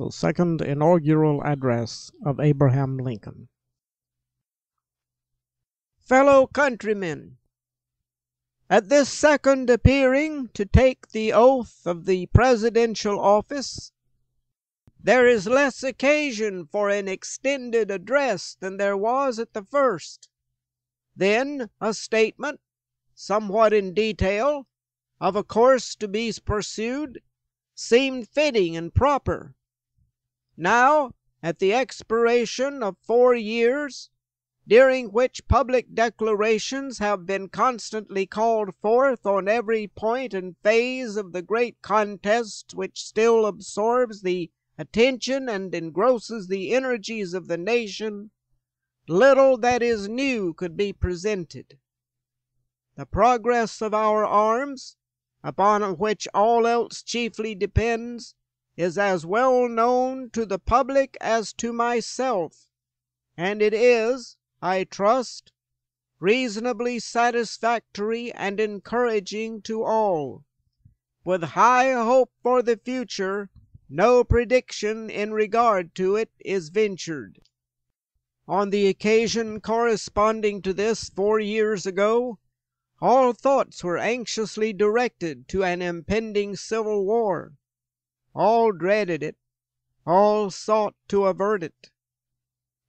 the second inaugural address of Abraham Lincoln. Fellow countrymen, at this second appearing to take the oath of the presidential office, there is less occasion for an extended address than there was at the first. Then a statement, somewhat in detail, of a course to be pursued seemed fitting and proper. Now, at the expiration of 4 years, during which public declarations have been constantly called forth on every point and phase of the great contest which still absorbs the attention and engrosses the energies of the nation, little that is new could be presented. The progress of our arms, upon which all else chiefly depends, is as well known to the public as to myself, and it is, I trust, reasonably satisfactory and encouraging to all. With high hope for the future, no prediction in regard to it is ventured. On the occasion corresponding to this 4 years ago, all thoughts were anxiously directed to an impending civil war. All dreaded it. All sought to avert it.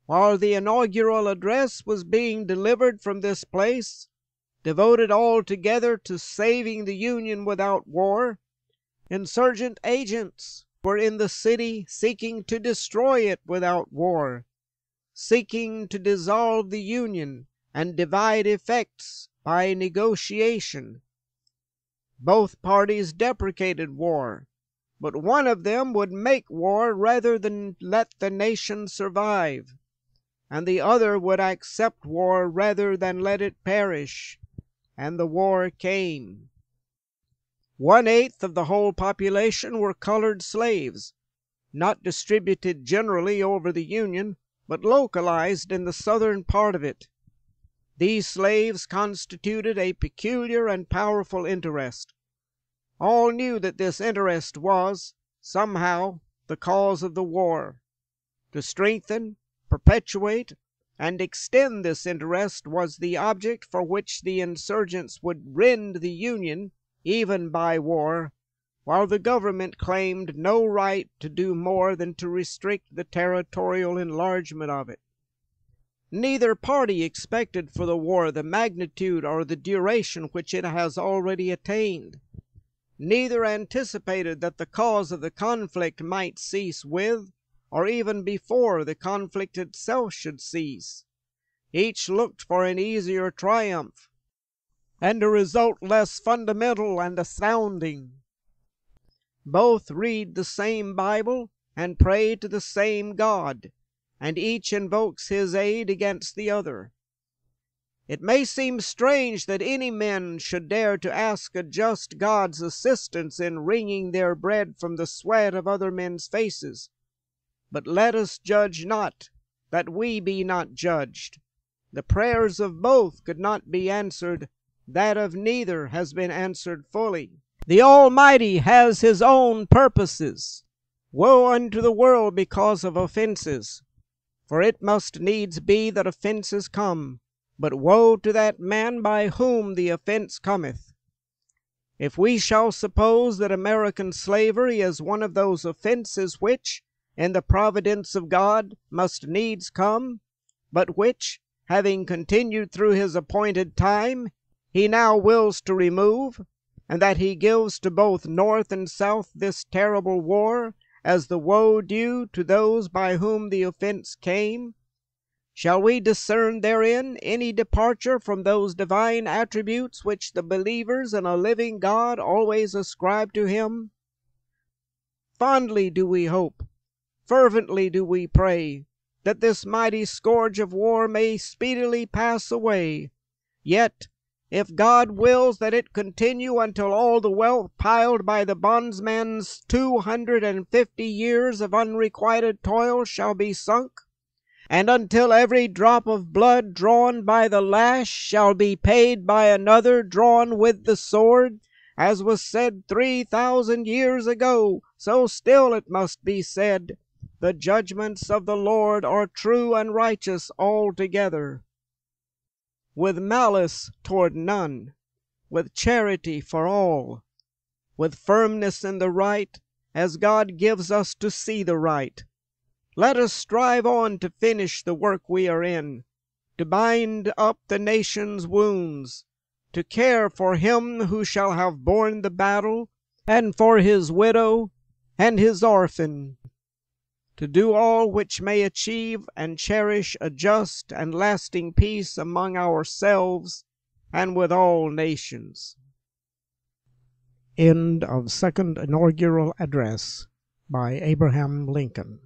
While the inaugural address was being delivered from this place, devoted altogether to saving the Union without war, insurgent agents were in the city seeking to destroy it without war, seeking to dissolve the Union and divide effects by negotiation. Both parties deprecated war, but one of them would make war rather than let the nation survive, and the other would accept war rather than let it perish, and the war came. 1/8 of the whole population were colored slaves, not distributed generally over the Union, but localized in the southern part of it. These slaves constituted a peculiar and powerful interest. All knew that this interest was, somehow, the cause of the war. To strengthen, perpetuate, and extend this interest was the object for which the insurgents would rend the Union, even by war, while the government claimed no right to do more than to restrict the territorial enlargement of it. Neither party expected for the war the magnitude or the duration which it has already attained. Neither anticipated that the cause of the conflict might cease with, or even before the conflict itself should cease. Each looked for an easier triumph, and a result less fundamental and astounding. Both read the same Bible and pray to the same God, and each invokes his aid against the other. It may seem strange that any men should dare to ask a just God's assistance in wringing their bread from the sweat of other men's faces. But let us judge not, that we be not judged. The prayers of both could not be answered. That of neither has been answered fully. The Almighty has his own purposes. Woe unto the world because of offenses, for it must needs be that offenses come, but woe to that man by whom the offense cometh. If we shall suppose that American slavery is one of those offenses which, in the providence of God, must needs come, but which, having continued through his appointed time, he now wills to remove, and that he gives to both North and South this terrible war, as the woe due to those by whom the offense came, shall we discern therein any departure from those divine attributes which the believers in a living God always ascribe to him? Fondly do we hope, fervently do we pray, that this mighty scourge of war may speedily pass away. Yet, if God wills that it continue until all the wealth piled by the bondsman's 250 years of unrequited toil shall be sunk, and until every drop of blood drawn by the lash shall be paid by another drawn with the sword, as was said 3,000 years ago, so still it must be said, The judgments of the Lord are true and righteous altogether, with malice toward none, with charity for all, with firmness in the right, as God gives us to see the right. Let us strive on to finish the work we are in, to bind up the nation's wounds, to care for him who shall have borne the battle, and for his widow and his orphan, to do all which may achieve and cherish a just and lasting peace among ourselves and with all nations. End of Second Inaugural Address by Abraham Lincoln.